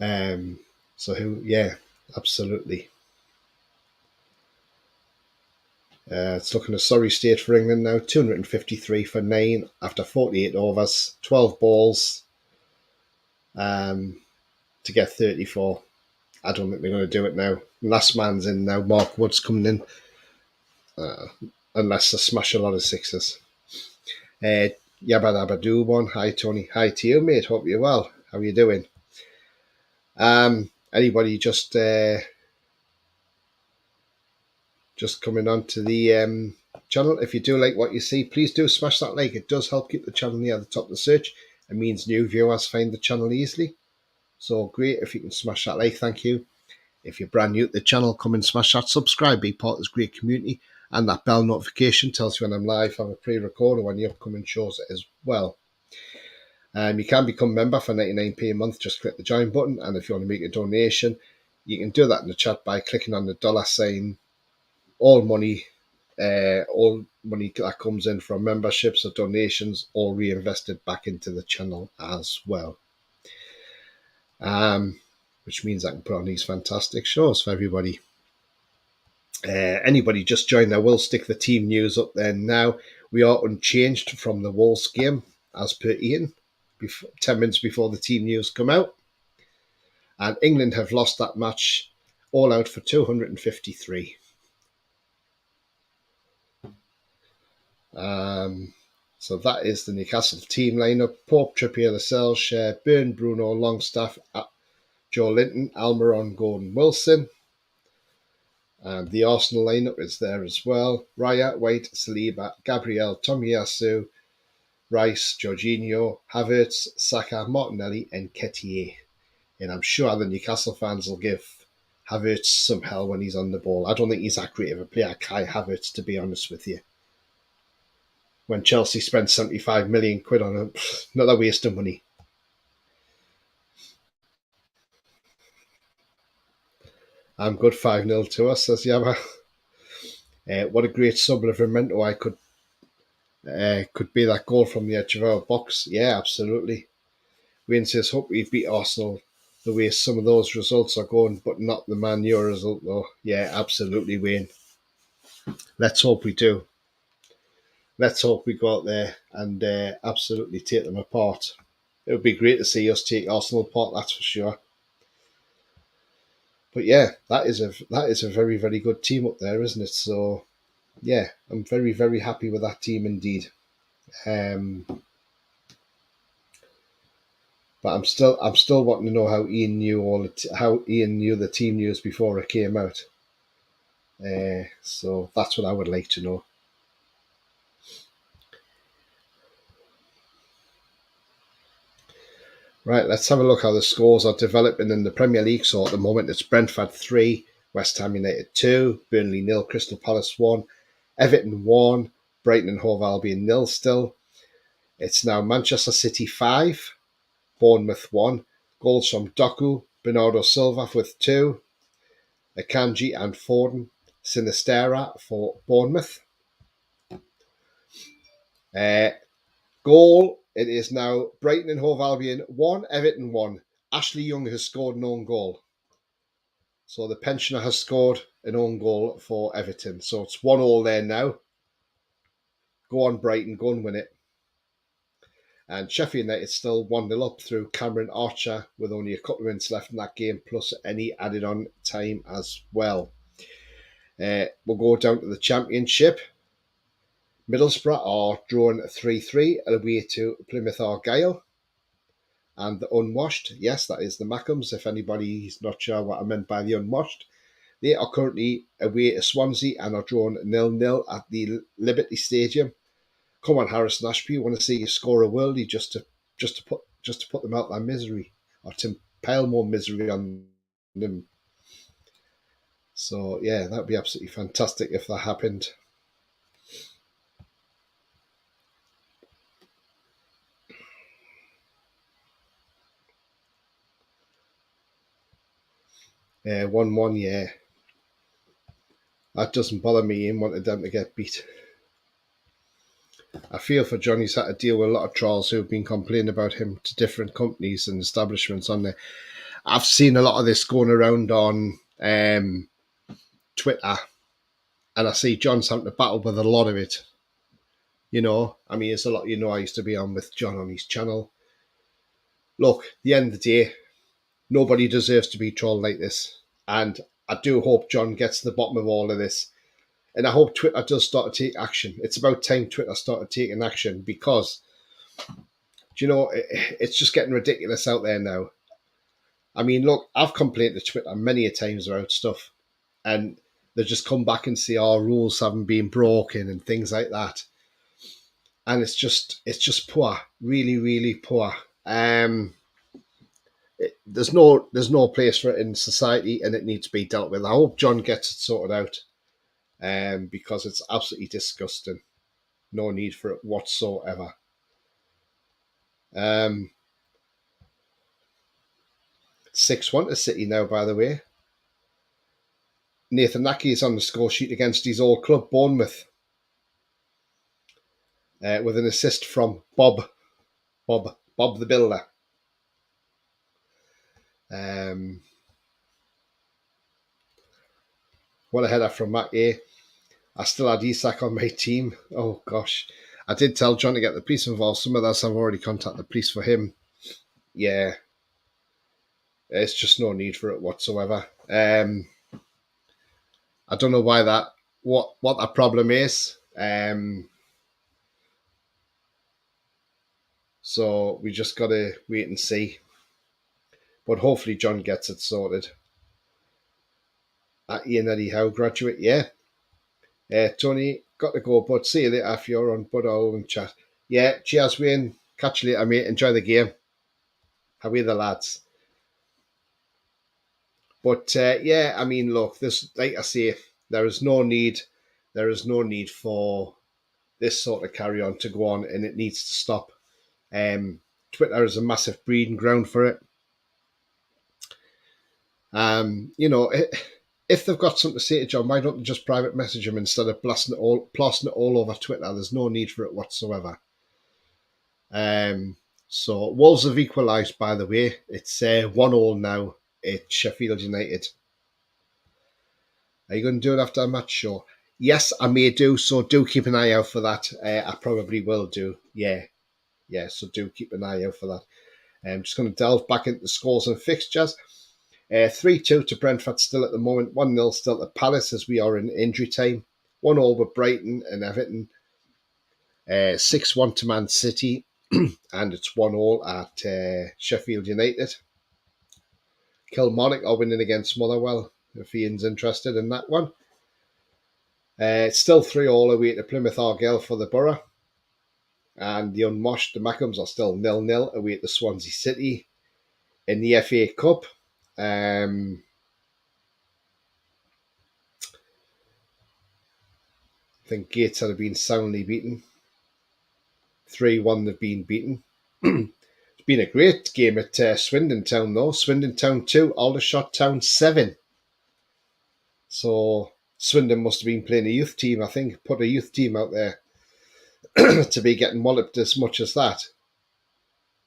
So yeah, absolutely. It's looking a sorry state for England now. 253 for 9 after 48 overs, 12 balls to get 34. I don't think they're going to do it now. Last man's in now. Mark Wood's coming in. Unless they smash a lot of sixes. Yabba Dabba Doo one. Hi, Tony. Hi to you, mate. Hope you're well. How are you doing? Anybody just coming on to the channel? If you do like what you see, please do smash that like. It does help keep the channel near the top of the search. It means new viewers find the channel easily. So great if you can smash that like. Thank you. If you're brand new to the channel, come and smash that subscribe. Be part of this great community. And that bell notification tells you when I'm live. I'm a pre-record or when the upcoming shows as well. You can become a member for 99p a month. Just click the join button. And if you want to make a donation, you can do that in the chat by clicking on the $sign. All money that comes in from memberships or donations, all reinvested back into the channel as well. Which means I can put on these fantastic shows for everybody. Anybody just joined, I will stick the team news up there now. We are unchanged from the Wolves game, as per Ian, 10 minutes before the team news come out. And England have lost that match all out for 253. So that is the Newcastle team lineup. Pope, Trippier, Lascelles, Byrne, Bruno, Longstaff, Joe Linton, Almiron, Gordon, Wilson. And the Arsenal lineup is there as well. Raya, White, Saliba, Gabriel, Tomiyasu, Rice, Jorginho, Havertz, Saka, Martinelli, and Nketiah. And I'm sure the Newcastle fans will give Havertz some hell when he's on the ball. I don't think he's that great of a player, Kai Havertz, to be honest with you. When Chelsea spent 75 million quid on him, another waste of money. I'm good 5-0 to us, says Yama. What a great supplemento I could be that goal from the edge of our box. Yeah, absolutely. Wayne says, hope we beat Arsenal the way some of those results are going, but not the Man U result, though. Yeah, absolutely, Wayne. Let's hope we do. Let's hope we go out there and absolutely take them apart. It would be great to see us take Arsenal apart, that's for sure. But yeah, that is a very, very good team up there, isn't it? So yeah, I'm very, very happy with that team indeed. But I'm still wanting to know how Ian knew the team news before it came out. So that's what I would like to know. Right, let's have a look how the scores are developing in the Premier League. So at the moment, it's Brentford 3, West Ham United 2, Burnley 0, Crystal Palace 1, Everton 1, Brighton and Hove Albion 0 still. It's now Manchester City 5, Bournemouth 1, goals from Doku, Bernardo Silva with 2, Akanji and Foden, Sinistera for Bournemouth. Goal, it is now Brighton and Hove Albion 1, Everton 1. Ashley Young has scored an own goal. So the pensioner has scored an own goal for Everton. So it's 1-1 there now. Go on, Brighton, go and win it. And Sheffield United still 1-0 up through Cameron Archer with only a couple of minutes left in that game, plus any added on time as well. We'll go down to the Championship. Middlesbrough are drawn 3-3 away to Plymouth Argyle. And the Unwashed, yes, that is the Mackhams, if anybody's not sure what I meant by the Unwashed. They are currently away to Swansea and are drawn 0-0 at the Liberty Stadium. Come on, Harrison Ashby, want to see you score a worldie just to just to put them out of their misery or to pile more misery on them. So yeah, that'd be absolutely fantastic if that happened. 1-1, yeah. That doesn't bother me. He wanted them to get beat. I feel for John. He's had to deal with a lot of trolls who've been complaining about him to different companies and establishments on there. I've seen a lot of this going around on Twitter, and I see John's having to battle with a lot of it. You know, I mean, there's a lot, I used to be on with John on his channel. Look, at the end of the day, nobody deserves to be trolled like this. And I do hope John gets to the bottom of all of this. And I hope Twitter does start to take action. It's about time Twitter started taking action because, it's just getting ridiculous out there now. I mean, look, I've complained to Twitter many a times about stuff, and they just come back and say, "Oh, rules haven't been broken" and things like that. And it's just poor, really, really poor. There's no place for it in society, and it needs to be dealt with. I hope John gets it sorted out, because it's absolutely disgusting. No need for it whatsoever. 6-1 to City now, by the way. Nathan Naki is on the score sheet against his old club, Bournemouth, with an assist from Bob the Builder. What a header from Mackey. I still had Isak on my team. Oh, gosh. I did tell John to get the police involved. Some of us have already contacted the police for him. Yeah. There's just no need for it whatsoever. I don't know why what that problem is. So we just got to wait and see. But hopefully John gets it sorted. Ian Eddie Howe, graduate, yeah. Tony, got to go, but see you later if you're on Bud Owl and chat. Yeah, cheers, Wayne. Catch you later, mate. Enjoy the game. How are the lads? But yeah, I mean, look, this, like I say, there is no need for this sort of carry on to go on, and it needs to stop. Twitter is a massive breeding ground for it. If they've got something to say to John, why don't they just private message him instead of blasting it all over Twitter? There's no need for it whatsoever. So Wolves have equalised, by the way. It's 1-1 now at Sheffield United. Are you going to do it after a match show? Yes, I may do, so do keep an eye out for that. I probably will do. Yeah, so do keep an eye out for that. I'm just going to delve back into the scores and fixtures. 3-2 to Brentford still at the moment. 1-0 still to Palace as we are in injury time. 1-1 with Brighton and Everton. 6-1 to Man City. And it's 1-1 at Sheffield United. Kilmarnock are winning against Motherwell, if Ian's interested in that one. It's still 3-3 away to Plymouth Argyle for the Borough. And the unwashed, the Mackhams, are still 0-0 away to Swansea City. In the FA Cup, I think Gateshead have been soundly beaten. 3-1 they've been beaten. It's been a great game at Swindon Town, though. Swindon Town 2, Aldershot Town 7. So Swindon must have been playing a youth team, I think. Put a youth team out there to be getting walloped as much as that.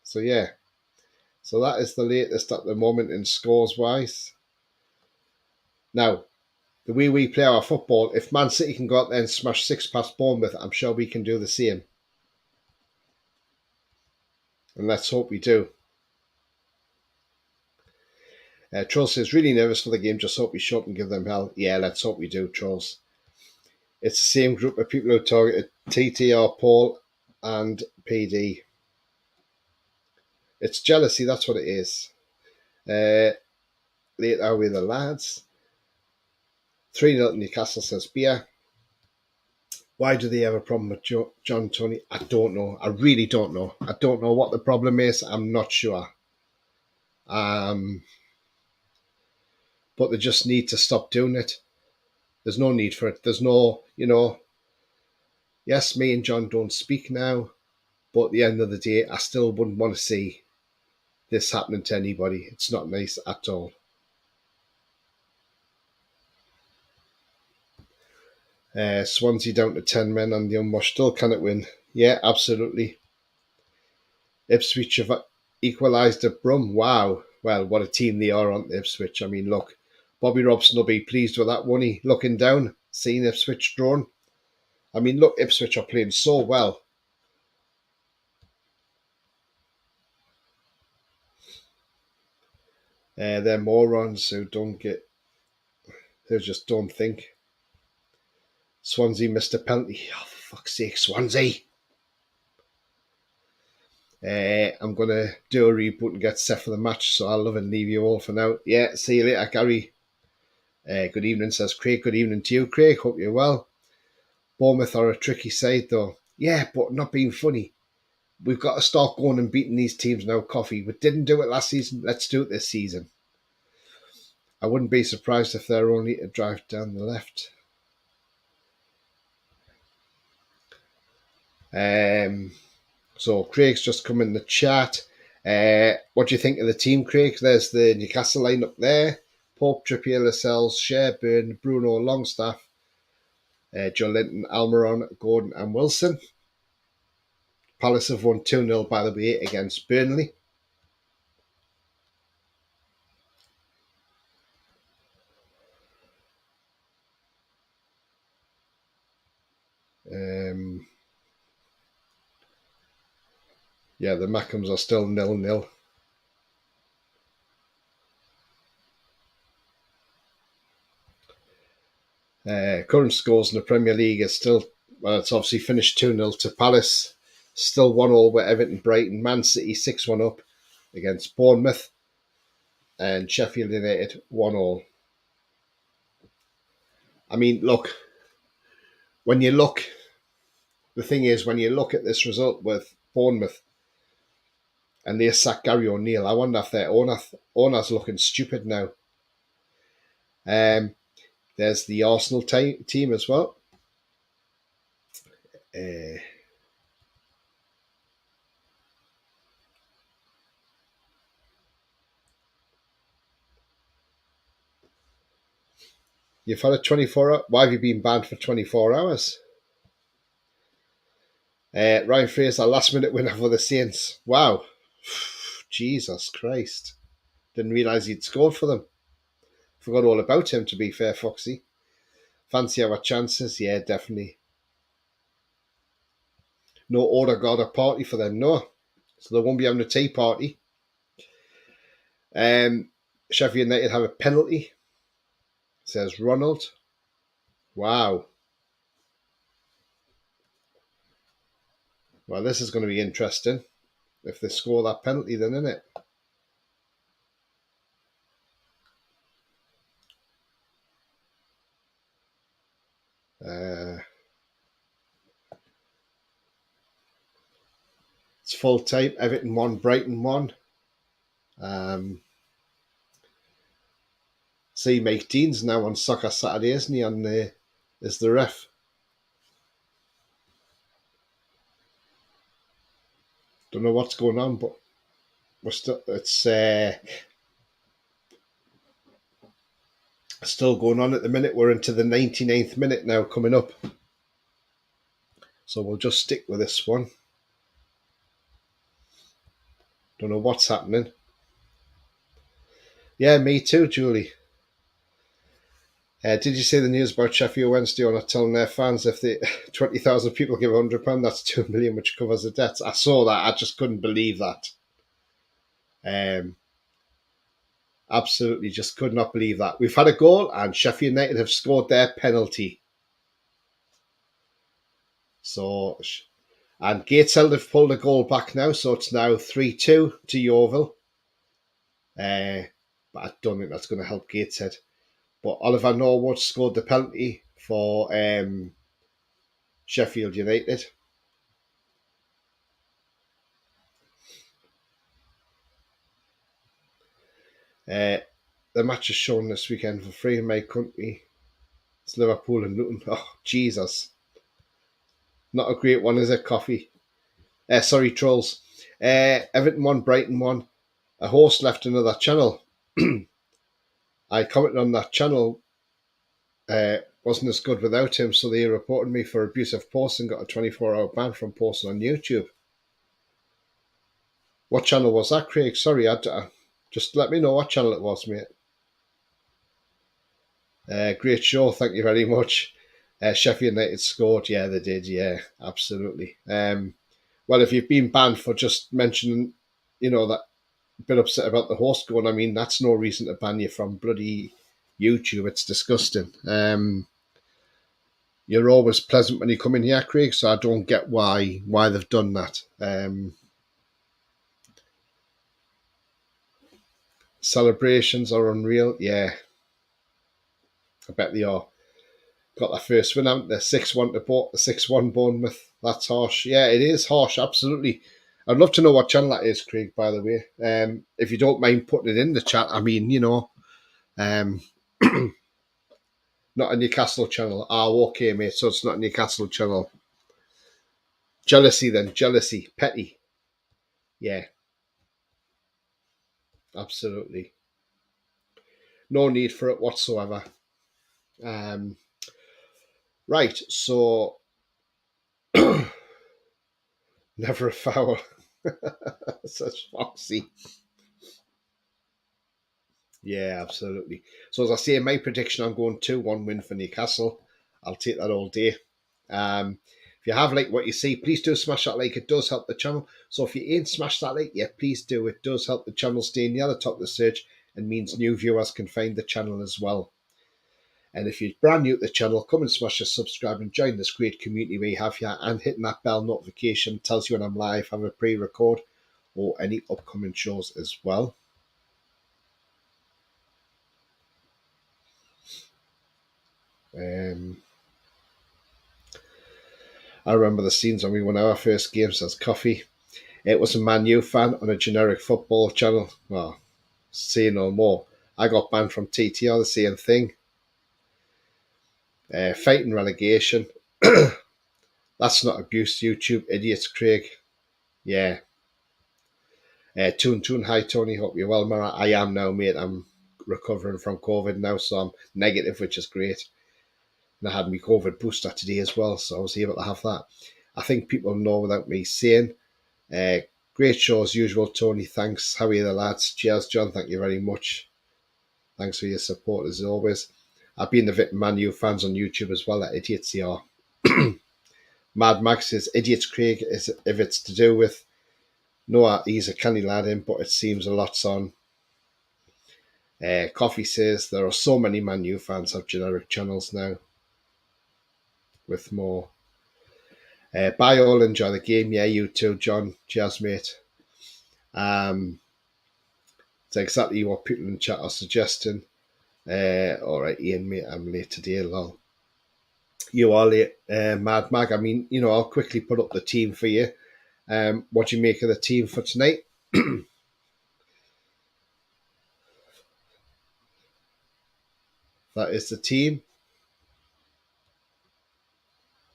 So yeah. So that is the latest at the moment in scores-wise. Now, the way we play our football, if Man City can go out there and smash 6 past Bournemouth, I'm sure we can do the same. And let's hope we do. Trolls says, really nervous for the game, just hope we show up and give them hell. Yeah, let's hope we do, Trolls. It's the same group of people who targeted TTR, Paul, and PD. It's jealousy, that's what it is. Later with the lads. 3-0 Newcastle, says Beer. Why do they have a problem with John Tony? I don't know. I really don't know. I don't know what the problem is. I'm not sure. Um, but they just need to stop doing it. There's no need for it. There's no, yes, me and John don't speak now, but at the end of the day, I still wouldn't want to see this happening to anybody. It's not nice at all. Swansea down to 10 men and the unwashed still cannot win. Yeah, absolutely. Ipswich have equalised at Brum. Wow. Well, what a team they are, aren't they, Ipswich? I mean, look, Bobby Robson will be pleased with that, won't he? Looking down, seeing Ipswich drawn. I mean, look, Ipswich are playing so well. They're morons who just don't think. Swansea missed a penalty. Oh, for fuck's sake, Swansea. I'm going to do a reboot and get set for the match, so I'll love and leave you all for now. Yeah, see you later, Gary. Good evening, says Craig. Good evening to you, Craig. Hope you're well. Bournemouth are a tricky side, though. Yeah, but not being funny. We've got to start going and beating these teams now, Coffee. We didn't do it last season. Let's do it this season. I wouldn't be surprised if they're only to drive down the left. So Craig's just come in the chat. What do you think of the team, Craig? There's the Newcastle lineup there. Pope, Trippier, Lascelles, Sherburn, Bruno, Longstaff, Joe Linton, Almiron, Gordon and Wilson. Palace have won 2-0, by the way, against Burnley. Yeah, the Mackhams are still 0-0. Current scores in the Premier League is still, well, it's obviously finished 2-0 to Palace. Still 1-1 with Everton, Brighton, Man City 6-1 up against Bournemouth, and Sheffield United 1-1. I mean, look, the thing is, when you look at this result with Bournemouth and they sack Gary O'Neill, I wonder if their owner's looking stupid now. There's the Arsenal team as well. You've had a 24 hour. Why have you been banned for 24 hours? Ryan Fraser, last minute winner for the Saints. Wow. Jesus Christ. Didn't realise he'd scored for them. Forgot all about him, to be fair, Foxy. Fancy our chances? Yeah, definitely. No Odegaard or party for them, no. So they won't be having a tea party. Sheffield United have a penalty, says Ronald. Wow. Well, this is going to be interesting. If they score that penalty, then, isn't it? It's full time. Everton 1, Brighton 1. See, Mike Dean's now on Soccer Saturday, isn't he? Is the ref. Don't know what's going on, but it's still going on at the minute. We're into the 99th minute now, coming up. So we'll just stick with this one. Don't know what's happening. Yeah, me too, Julie. Did you see the news about Sheffield Wednesday or not telling their fans if the 20,000 people give £100, that's 2 million, which covers the debts? I saw that. I just couldn't believe that. Absolutely just could not believe that. We've had a goal and Sheffield United have scored their penalty. So, and Gateshead have pulled a goal back now, so it's now 3-2 to Yeovil. But I don't think that's going to help Gateshead. But Oliver Norwood scored the penalty for Sheffield United. Uh, the match is shown this weekend for free in my country. It's Liverpool and Luton. Oh, Jesus. Not a great one, is it, Coffee? Sorry, Trolls. Everton won, Brighton won. A host left another channel. I commented on that channel. Wasn't as good without him, so they reported me for abusive posts and got a 24-hour ban from posting on YouTube. What channel was that, Craig? Sorry, just let me know what channel it was, mate. Great show, thank you very much. Sheffield United scored. Yeah, they did. Yeah, absolutely. Well, if you've been banned for just mentioning, that bit upset about the host going, I mean, that's no reason to ban you from bloody YouTube. It's disgusting. You're always pleasant when you come in here, Craig, so I don't get why they've done that. Celebrations are unreal. Yeah, I bet they are. Got their first win out, the 6-1 to 6-1 Bournemouth. That's harsh. Yeah, it is harsh, absolutely. I'd love to know what channel that is, Craig, by the way. If you don't mind putting it in the chat, I mean, not a Newcastle channel. Okay, mate, so it's not a Newcastle channel. Jealousy then, jealousy, petty. Yeah, absolutely. No need for it whatsoever. Right, so never a foul. Such foxy. Yeah, absolutely. So as I say, my prediction, I'm going 2-1 win for Newcastle. I'll take that all day. If you have liked what you see, please do smash that like. It does help the channel. So if you ain't smashed that like yet, please do. It does help the channel stay near the top of the search and means new viewers can find the channel as well. And if you're brand new to the channel, come and smash the subscribe and join this great community we have here. And hitting that bell notification tells you when I'm live, have a pre-record, or any upcoming shows as well. I remember the scenes when we won our first games as Coffee. It was a Man U fan on a generic football channel. Well, say no more. I got banned from TTR, the same thing. Fighting relegation. That's not abuse, YouTube idiots, Craig. Yeah. Toon, hi Tony, hope you're well, man. I am now, mate. I'm recovering from COVID now, so I'm negative, which is great. And I had my COVID booster today as well, so I was able to have that. I think people know without me saying. Great show as usual, Tony. Thanks. How are you, the lads? Cheers, John. Thank you very much. Thanks for your support as always. I've been the Man U fans on YouTube as well. That idiots they are. Mad Max says, idiots, Craig, is if it's to do with Noah, he's a canny lad in, but it seems a lot's on. Coffee says, there are so many Man U fans have generic channels now with more. Bye all, enjoy the game. Yeah, you too, John. Cheers, mate. It's exactly what people in chat are suggesting. All right, Ian, mate, I'm late today, lol. You are late, Mad Mag. I mean, I'll quickly put up the team for you. What do you make of the team for tonight? That is the team.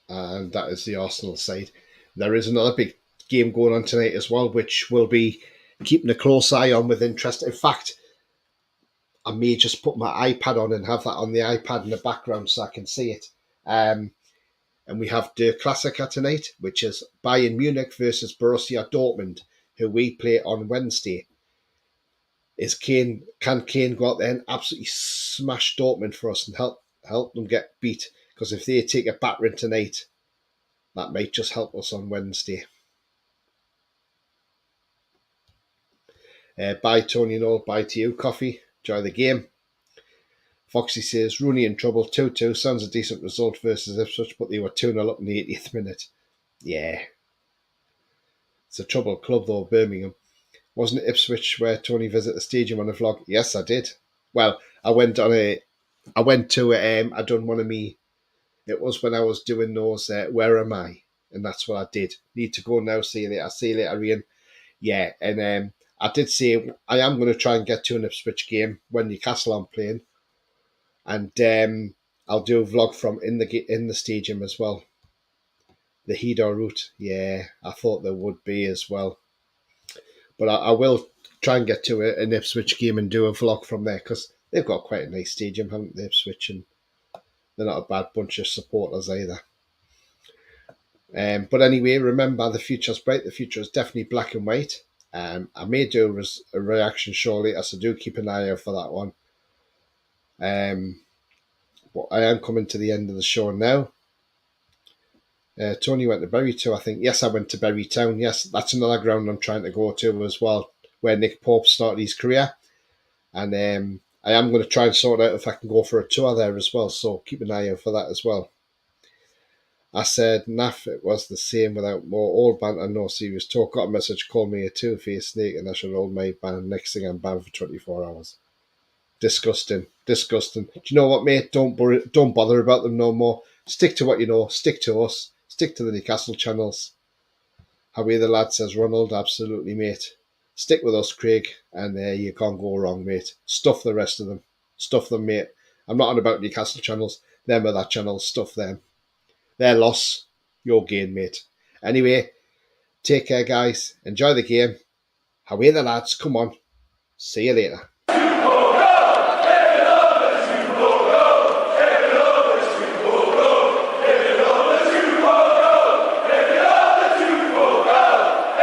And that is the Arsenal side. There is another big game going on tonight as well, which we'll be keeping a close eye on with interest. In fact, I may just put my iPad on and have that on the iPad in the background so I can see it. And we have the Klassiker tonight, which is Bayern Munich versus Borussia Dortmund, who we play on Wednesday. Can Kane go out there and absolutely smash Dortmund for us and help them get beat? Because if they take a battering tonight, that might just help us on Wednesday. Bye, Tony Noel. Bye to you, Coffee. Enjoy the game. Foxy says, Rooney in trouble, 2-2. Sounds a decent result versus Ipswich, but they were 2-0 up in the 80th minute. Yeah. It's a troubled club, though, Birmingham. Wasn't it Ipswich where Tony visited the stadium on a vlog? Yes, I did. Well, I done one of me It was when I was doing those, where am I? And that's what I did. Need to go now, see you later. See you later, Ian. Yeah, and I did say I am going to try and get to an Ipswich game when Newcastle I'm playing. And I'll do a vlog from in the stadium as well. The Hedo route, yeah, I thought there would be as well. But I will try and get to an Ipswich game and do a vlog from there because they've got quite a nice stadium, haven't they, Ipswich? And they're not a bad bunch of supporters either. But anyway, remember, the future's bright. The future is definitely black and white. I may do a reaction shortly, so do keep an eye out for that one. But I am coming to the end of the show now. Tony went to Bury too, I think. Yes, I went to Bury Town. Yes, that's another ground I'm trying to go to as well, where Nick Pope started his career. And I am going to try and sort out if I can go for a tour there as well. So keep an eye out for that as well. I said, naff, it was the same without more old banter, no serious talk. Got a message, called me a two-faced snake, and I should hold my ban. Next thing I'm banned for 24 hours. Disgusting. Disgusting. Do you know what, mate? Don't bother about them no more. Stick to what you know. Stick to us. Stick to the Newcastle channels. How the lad says, Ronald, absolutely, mate. Stick with us, Craig, and you can't go wrong, mate. Stuff the rest of them. Stuff them, mate. I'm not on about Newcastle channels. Them other channels, stuff them. Their loss, your gain, mate. Anyway, take care, guys. Enjoy the game. Away the lads. Come on. See you later.